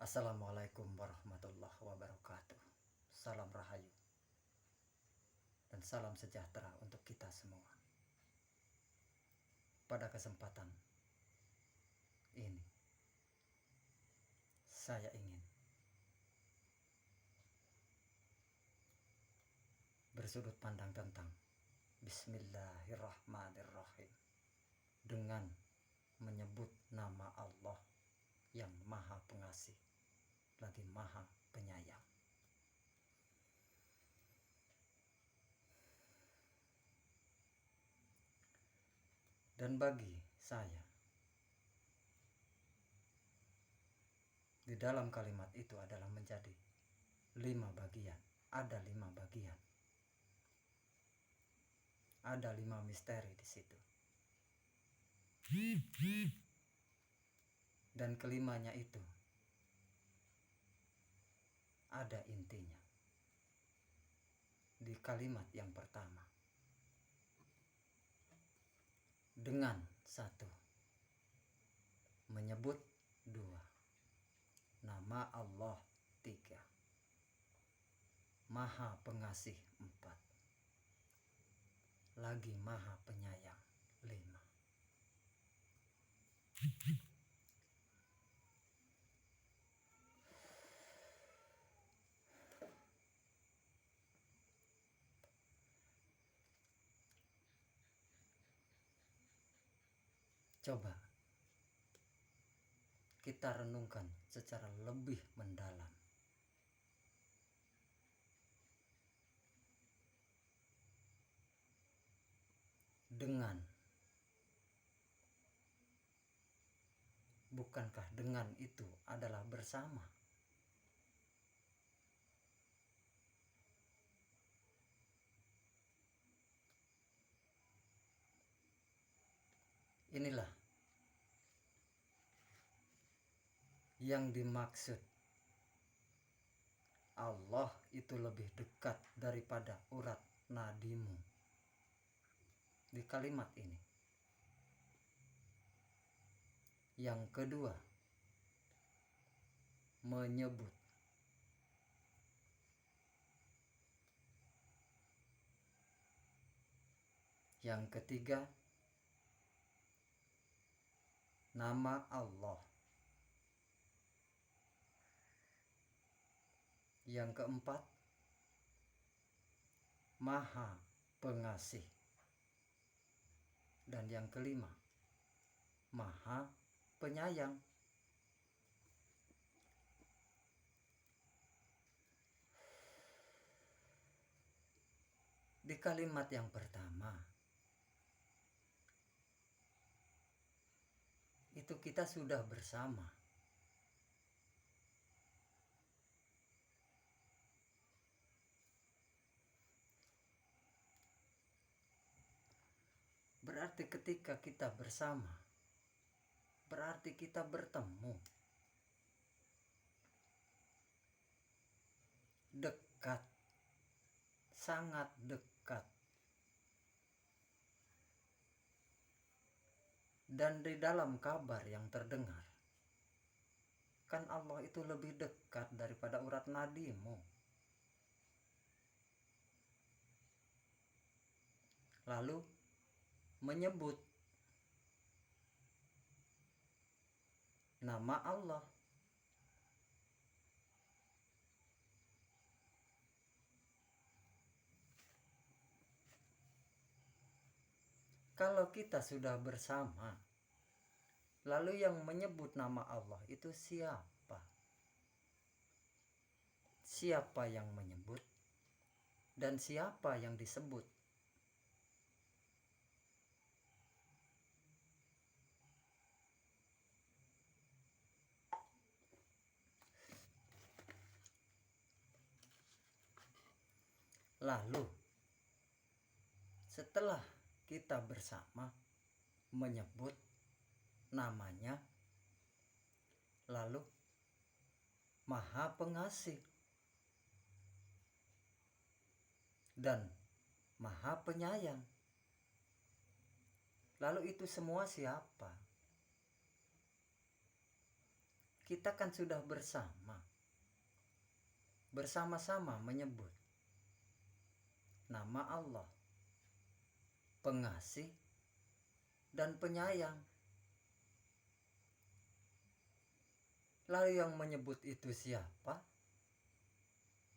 Assalamualaikum warahmatullahi wabarakatuh. Salam rahayu dan salam sejahtera untuk kita semua. Pada kesempatan ini saya ingin bersudut pandang tentang Bismillahirrahmanirrahim dengan menyebut nama Allah yang Maha Pengasih lagi Maha Penyayang. Dan bagi saya, di dalam kalimat itu adalah menjadi 5 bagian. Ada 5 bagian. Ada 5 misteri di situ. Dan kelimanya itu ada intinya di kalimat yang pertama. Dengan 1 menyebut 2 nama Allah, 3 Maha Pengasih, 4 lagi Maha Penyayang, 5. Coba kita renungkan secara lebih mendalam. Dengan, bukankah dengan itu adalah bersama? Inilah yang dimaksud Allah itu lebih dekat daripada urat nadimu di kalimat ini. Yang kedua, menyebut. Yang ketiga, nama Allah. Yang keempat, Maha Pengasih. Dan yang kelima, Maha Penyayang. Di kalimat yang pertama, itu kita sudah bersama. Berarti ketika kita bersama, berarti kita bertemu. Dekat, sangat dekat. Dan di dalam kabar yang terdengar, kan Allah itu lebih dekat daripada urat nadimu. Lalu menyebut nama Allah. Kalau kita sudah bersama, lalu yang menyebut nama Allah itu siapa? Siapa yang menyebut dan siapa yang disebut? Lalu setelah kita bersama menyebut namanya, lalu Maha Pengasih dan Maha Penyayang. Lalu itu semua siapa? kita kan sudah bersama-sama menyebut nama Allah, pengasih dan penyayang. Lalu yang menyebut itu siapa?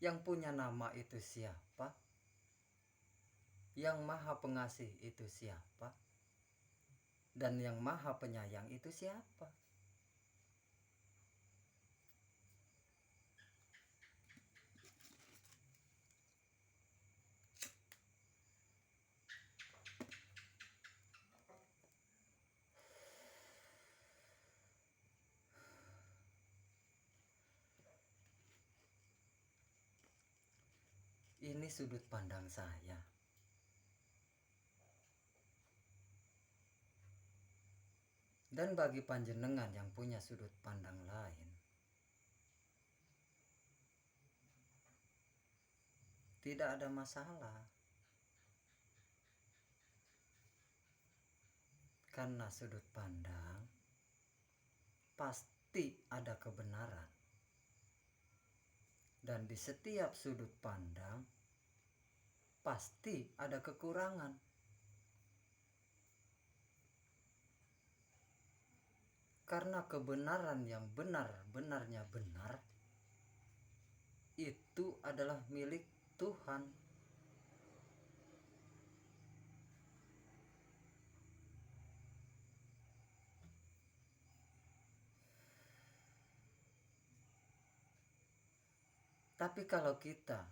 Yang punya nama itu siapa? Yang maha pengasih itu siapa? Dan yang maha penyayang itu siapa? Ini sudut pandang saya. Dan bagi panjenengan yang punya sudut pandang lain, tidak ada masalah. Karena sudut pandang pasti ada kebenaran. Dan di setiap sudut pandang pasti ada kekurangan. Karena kebenaran yang benar-benarnya benar itu adalah milik Tuhan. Tapi kalau kita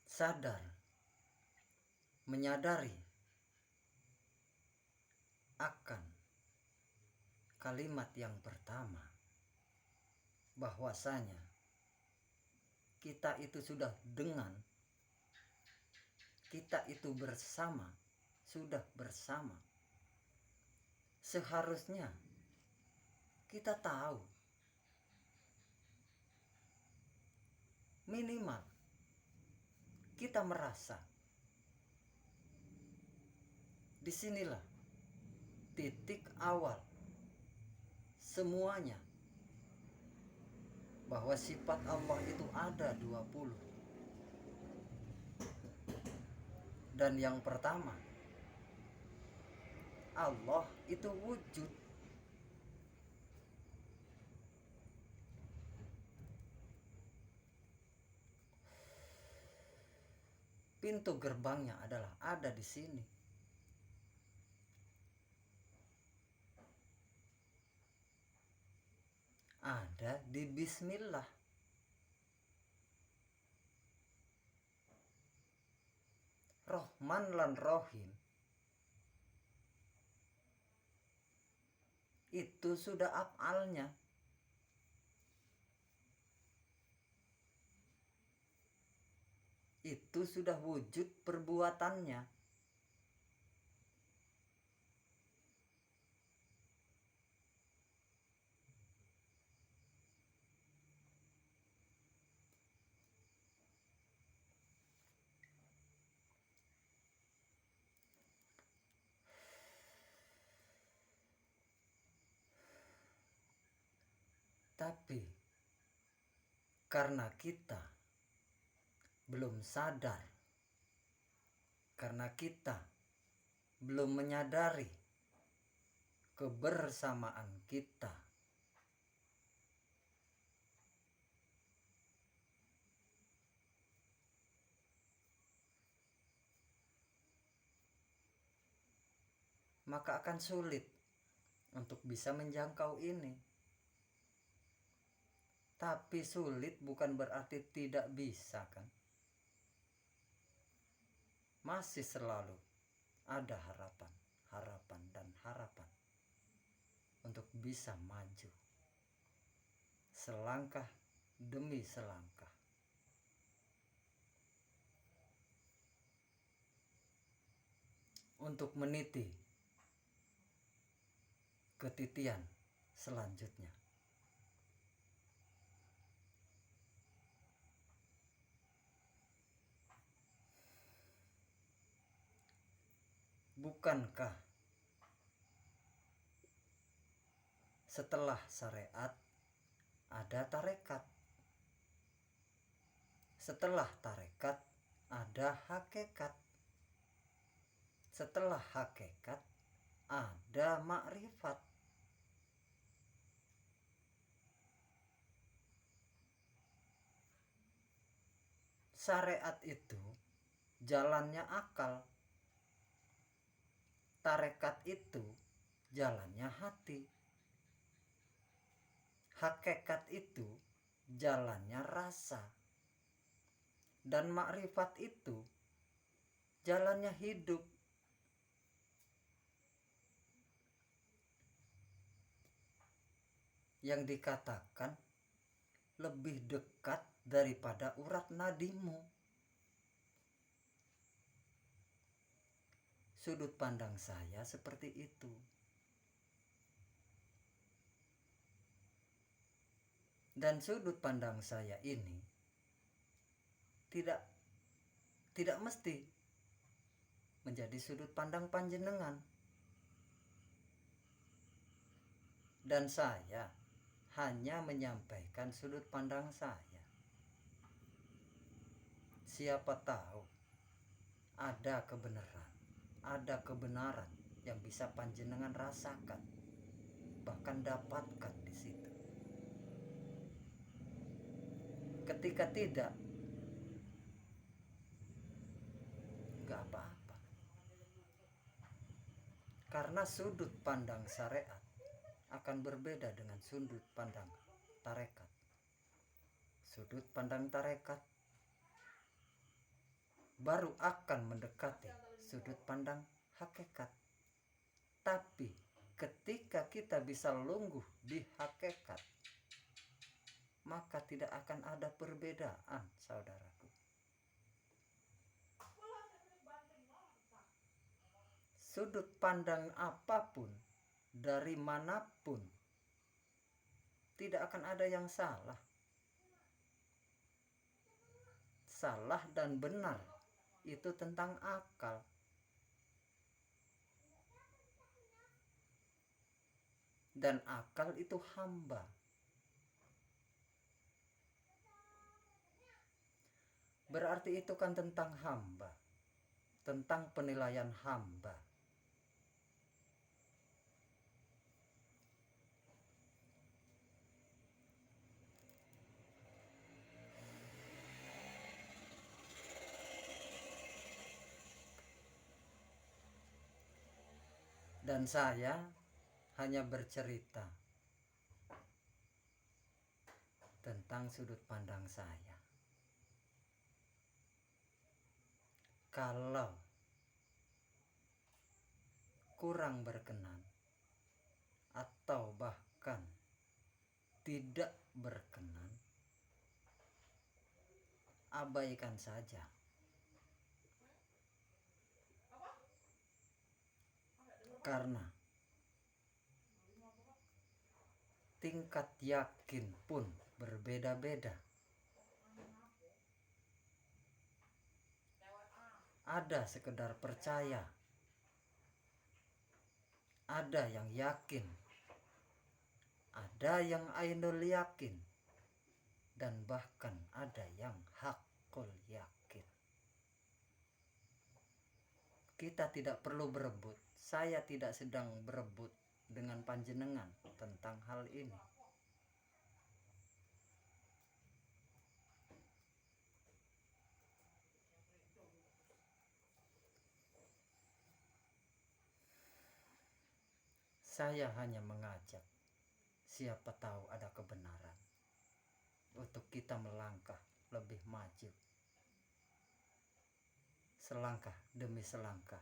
sadar, menyadari akan kalimat yang pertama, bahwasanya kita itu sudah dengan, kita itu bersama, sudah bersama. Seharusnya kita tahu, minimal kita merasa disinilah titik awal semuanya, bahwa sifat Allah itu ada 20. Dan yang pertama, Allah itu wujud. Pintu gerbangnya adalah ada di sini. Ada di Bismillah. Rohman lan Rohim itu sudah af'alnya. Itu sudah wujud perbuatannya. Tapi karena kita belum sadar, karena kita belum menyadari kebersamaan kita, maka akan sulit untuk bisa menjangkau ini. Tapi sulit bukan berarti tidak bisa, kan? Masih selalu ada harapan dan harapan untuk bisa maju selangkah demi selangkah. Untuk meniti ketitian selanjutnya. Bukankah setelah syariat ada tarekat? Setelah tarekat ada hakikat. Setelah hakikat ada makrifat. Syariat itu jalannya akal. Tarekat itu jalannya hati. Hakikat itu jalannya rasa. Dan makrifat itu jalannya hidup. Yang dikatakan lebih dekat daripada urat nadimu. Sudut pandang saya seperti itu. Dan sudut pandang saya ini tidak mesti menjadi sudut pandang panjenengan. Dan saya hanya menyampaikan sudut pandang saya. Siapa tahu ada kebenaran yang bisa panjenengan rasakan, bahkan dapatkan di situ. Ketika tidak, nggak apa-apa. Karena sudut pandang syariat akan berbeda dengan sudut pandang tarekat. Sudut pandang tarekat baru akan mendekati sudut pandang hakikat. Tapi ketika kita bisa lungguh di hakikat, maka tidak akan ada perbedaan, saudaraku. Sudut pandang apapun, dari manapun, tidak akan ada yang salah. Salah dan benar itu tentang akal. Dan akal itu hamba. Berarti itu kan tentang hamba, tentang penilaian hamba. Dan saya hanya bercerita tentang sudut pandang saya. Kalau kurang berkenan atau bahkan tidak berkenan, abaikan saja. Karena tingkat yakin pun berbeda-beda. Ada sekedar percaya, ada yang yakin, ada yang ainul yakin, dan bahkan ada yang hakul yakin. Kita tidak perlu berebut. Saya tidak sedang berebut dengan panjenengan tentang hal ini. Saya hanya mengajak, siapa tahu ada kebenaran untuk kita melangkah lebih maju, selangkah demi selangkah.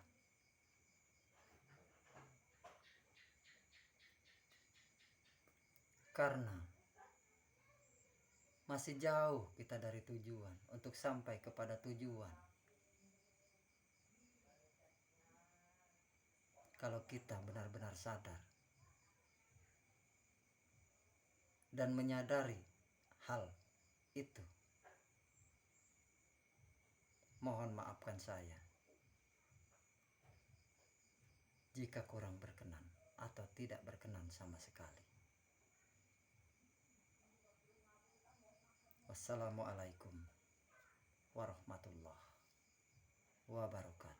Karena masih jauh kita dari tujuan untuk sampai kepada tujuan. Kalau kita benar-benar sadar dan menyadari hal itu, mohon maafkan saya. jika kurang berkenan atau tidak berkenan sama sekali. Wassalamualaikum warahmatullahi wabarakatuh.